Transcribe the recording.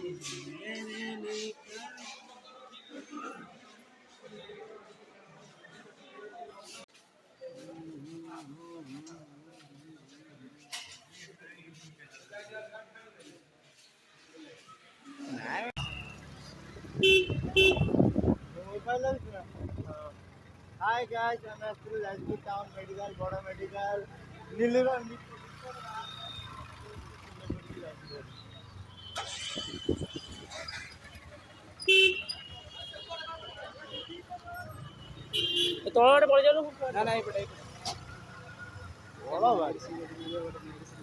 Hi guys, I'm actually Rajput Town Medical, Boda Medical, Niliva. ତଳ ଆଡେ ପଳେଇ ଯାଉନୁ। ନା ନା ଏପଟେ ବଡ଼ ଗାଡ଼ି